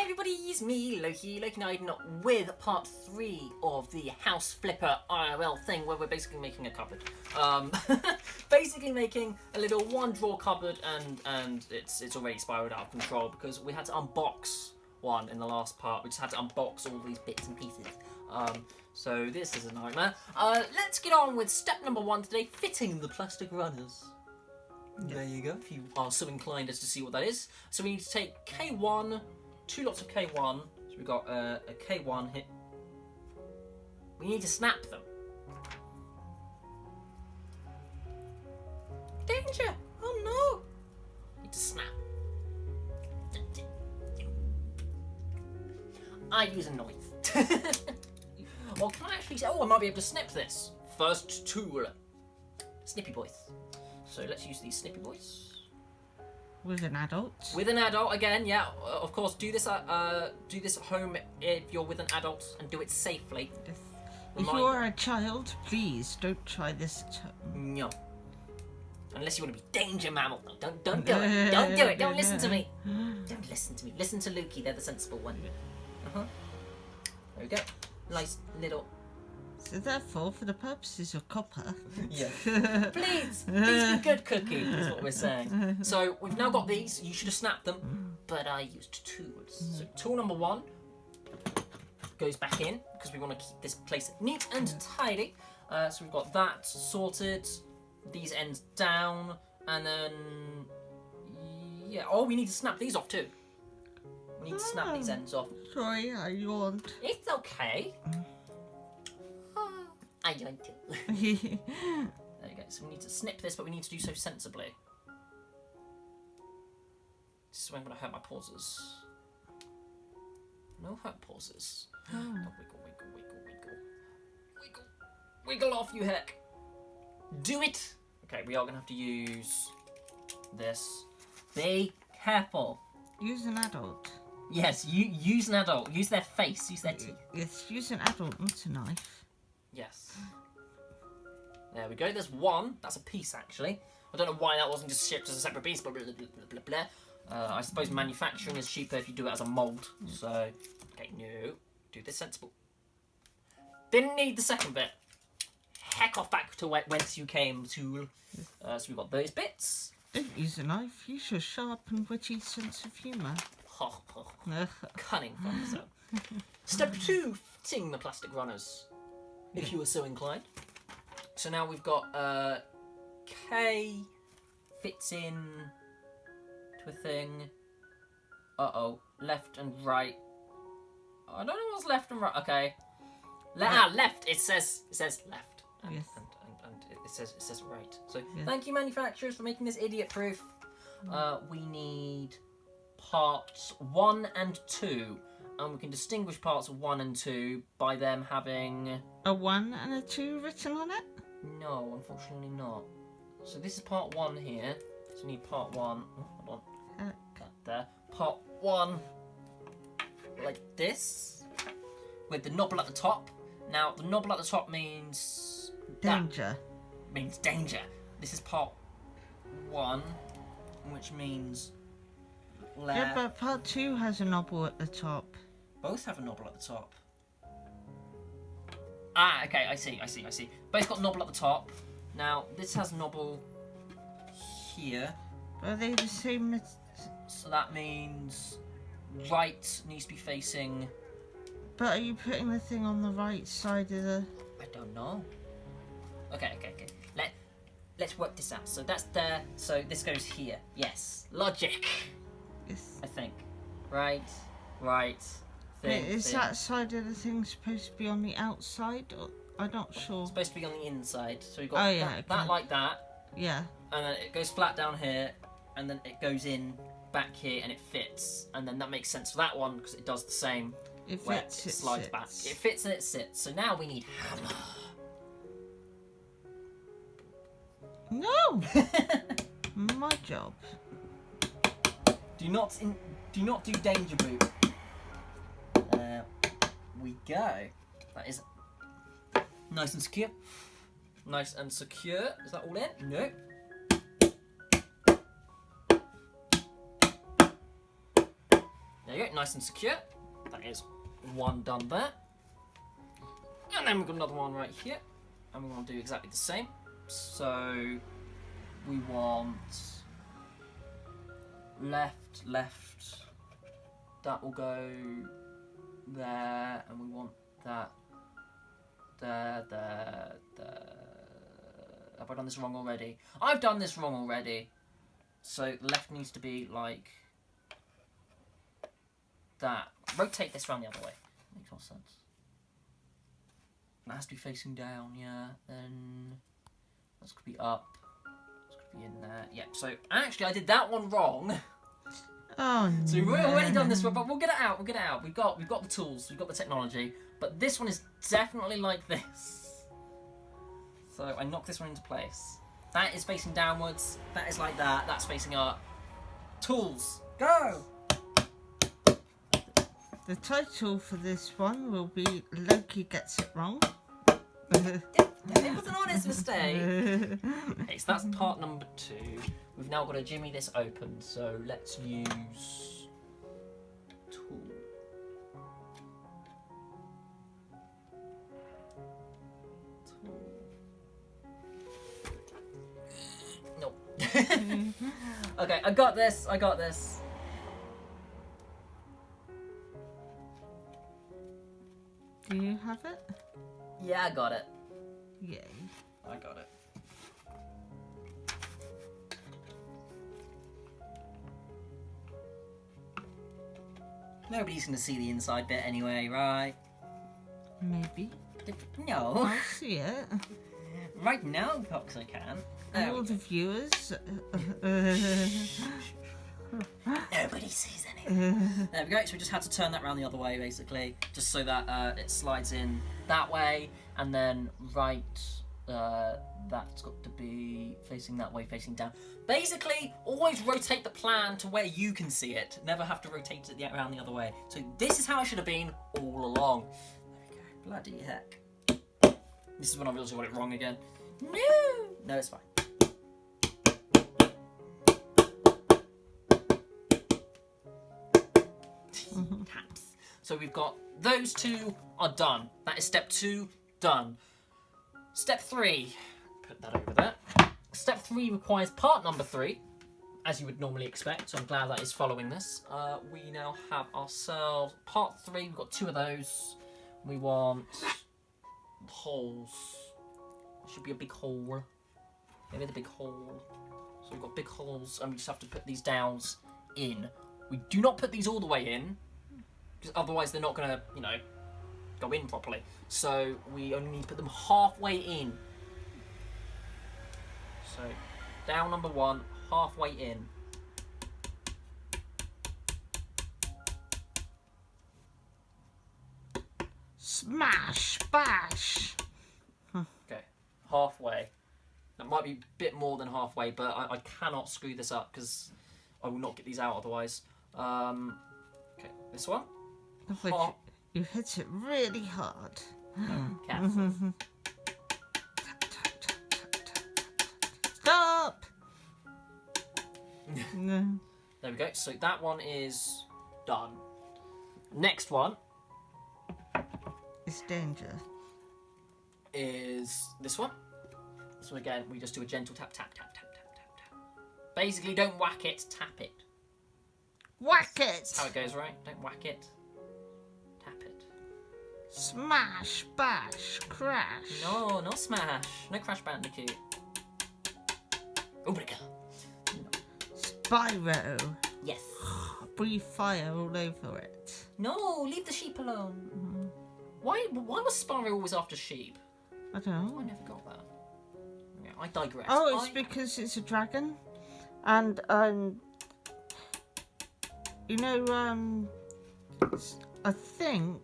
everybody, it's me, Loki Naiden, with part 3 of the House Flipper IRL thing, where we're basically making a cupboard. Basically making a little one-drawer cupboard, and it's already spiraled out of control because we had to unbox one in the last part. We just had to unbox all these bits and pieces. So this is a nightmare. Let's get on with step number 1 today, fitting the plastic runners. Yes. There you go, if you are so inclined as to see what that is. So we need to take K1, 2 lots of K1. So we've got a K1 hit. We need to snap them. Danger! Oh no! Need to snap. I use a knife. Well, can I actually say, I might be able to snip this. First tool. Snippy boys. So let's use these snippy boys. With an adult? With an adult, again, yeah. Of course, do this at home if you're with an adult, and do it safely. Yes. If you are a child, please don't try this at home. No. Unless you want to be danger mammal. Don't do it. Don't do it. Don't listen to me. Don't listen to me. Listen to Loki. They're the sensible one. There we go. Nice little. So therefore, for the purposes of copper... Yeah. Please be good, Cookie, is what we're saying. So, we've now got these. You should have snapped them, but I used tools. So, tool number 1 goes back in, because we want to keep this place neat and tidy. So, we've got that sorted. These ends down, and then... Yeah, we need to snap these off, too. We need to snap these ends off. Sorry, I yawned. It's okay. I yawned too. There you go. So we need to snip this, but we need to do so sensibly. This is when I'm going to hurt my pauses. No hurt pauses. Oh. Wiggle off, you heck. Do it. Okay, we are going to have to use this. Be careful. Use an adult. Yes, you use an adult. Use their face. Use their teeth. Yes, use an adult, not a knife. Yes. There we go. There's one. That's a piece, actually. I don't know why that wasn't just shipped as a separate piece, but blah, blah, blah, blah, blah. I suppose manufacturing is cheaper if you do it as a mould. So, okay, no. Do this sensible. Didn't need the second bit. Heck off back to whence you came, tool. So we've got those bits. Don't use a knife. Use your sharp and witty sense of humour. Cunning fun, so. Step 2, fitting the plastic runners, if you were so inclined. So now we've got K fits in to a thing. Left and right. I don't know what's left and right. Okay, left. It says left. And, yes. And it says right. So thank you, manufacturers, for making this idiot-proof. We need parts 1 and 2. And we can distinguish parts 1 and 2 by them having... A 1 and a 2 written on it? No, unfortunately not. So this is part 1 here. So we need part 1. Oh, hold on. That there. Part 1. Like this. With the knobble at the top. Now, the knobble at the top means... Danger. Means danger. This is part 1. Which means... left. Yeah, but part 2 has a knobble at the top. Both have a knobble at the top. Okay, I see. Both got knobble at the top. Now, this has knobble here. Are they the same? So that means right needs to be facing... But are you putting the thing on the right side of the... I don't know. Okay. Let's work this out. So that's there. So this goes here. Yes. Logic. Yes. I think. Right. Is that side of the thing supposed to be on the outside? Or, I'm not sure. It's supposed to be on the inside. So we've got that like that. Yeah. And then it goes flat down here. And then it goes in back here and it fits. And then that makes sense for that one because it does the same. It fits, it slides back. It fits and it sits. So now we need hammer. No! My job. Do not do danger boot. There we go. That is nice and secure. Nice and secure. Is that all in? No. There you go, nice and secure. That is one done there. And then we've got another one right here. And we want to do exactly the same. So we want left, left. That will go there. And we want that there, there, there. Have I done this wrong already? I've done this wrong already. So left needs to be like that. Rotate this around the other way. Makes more sense. That has to be facing down, yeah. Then that's going to be up. It's going to be in there. Yeah, so actually I did that one wrong. Oh, so we've already done this one, but we'll get it out. We'll get it out. We've got the tools. We've got the technology. But this one is definitely like this. So I knock this one into place. That is facing downwards. That is like that. That's facing up. Tools. Go! The title for this one will be Loki Gets It Wrong. It was an honest mistake. Okay, so that's part number 2. We've now got to jimmy this open, so let's use tool. No. Okay, I got this. Do you have it? Yeah, I got it. Yay. I got it. Nobody's gonna see the inside bit anyway, right? Maybe. No. I'll see it. Right now, Fox, I can. There All we the go. viewers. Nobody sees anything. There we go. So we just had to turn that around the other way, basically, just so that it slides in that way, and then right. That's got to be facing that way, facing down. Basically, always rotate the plan to where you can see it. Never have to rotate it around the other way. So this is how it should have been all along. There we go. Bloody heck. This is when I realised I got it wrong again. No, it's fine. Taps. So we've got those 2 are done. That is step 2 done. Step 3, put that over there. Step 3 requires part number 3, as you would normally expect, so I'm glad that is following this. We now have ourselves part 3, we've got 2 of those. We want holes. There should be a big hole. Maybe the big hole. So we've got big holes, and we just have to put these dowels in. We do not put these all the way in, because otherwise they're not going to, go in properly. So we only need to put them halfway in. So down number 1, halfway in. Smash, bash. Okay, halfway. That might be a bit more than halfway, but I cannot screw this up because I will not get these out otherwise. Okay, this one. Which you hit it really hard. Careful. Stop! No. There we go. So that one is done. Next one It's danger. is this one. So again, we just do a gentle tap, tap, tap, tap, tap, tap, tap. Basically, don't whack it, tap it. Whack it! That's how it goes, right? Don't whack it, tap it. Smash, bash, crash. No, no smash. No Crash Bandicoot. Obliga. Spyro. Yes. Breathe fire all over it. No, leave the sheep alone. Why was Spyro always after sheep? I don't know. I never got that. Yeah, I digress. Oh, it's because it's a dragon. And, I think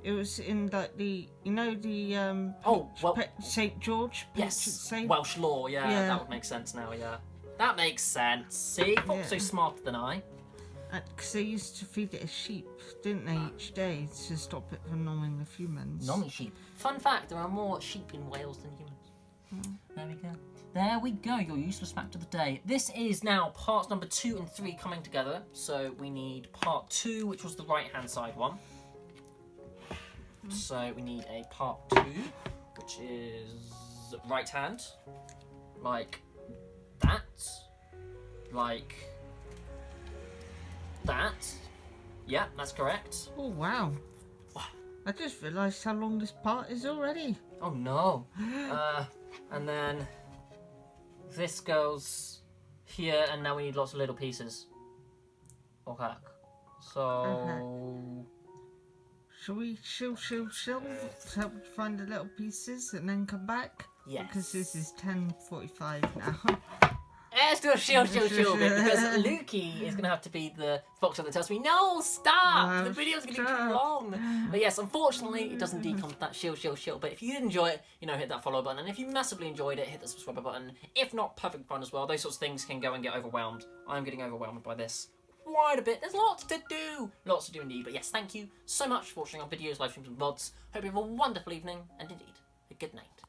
it was in like Oh, well, St. George. yes, Saint. Welsh law, yeah, Yeah. that would make sense now, yeah. That makes sense. See? Fox so Yeah. smarter than I. Because they used to feed it a sheep, didn't they, each day to stop it from gnawing the humans. Nommy sheep. Fun fact, there are more sheep in Wales than humans. There we go. There we go, your useless fact of the day. This is now parts number 2 and 3 coming together. So we need part 2, which was the right-hand side one. So we need a part 2, which is right hand. Like that. Like that. Yeah, that's correct. Oh, wow. I just realised how long this part is already. Oh no. And then this goes here, and now we need lots of little pieces. Okay. So... Okay. Shall we help find the little pieces and then come back? Yes. Because this is 10:45 now. Let's do a shield bit, because Loki is going to have to be the fox that tells me, no, stop! The video's going to be too long. But yes, unfortunately, it does indeed come to that shield. But if you did enjoy it, you know, hit that follow button. And if you massively enjoyed it, hit the subscribe button. If not, perfect fun as well. Those sorts of things can go and get overwhelmed. I'm getting overwhelmed by this quite a bit. There's lots to do. Lots to do indeed. But yes, thank you so much for watching our videos, live streams, and VODs. Hope you have a wonderful evening, and indeed, a good night.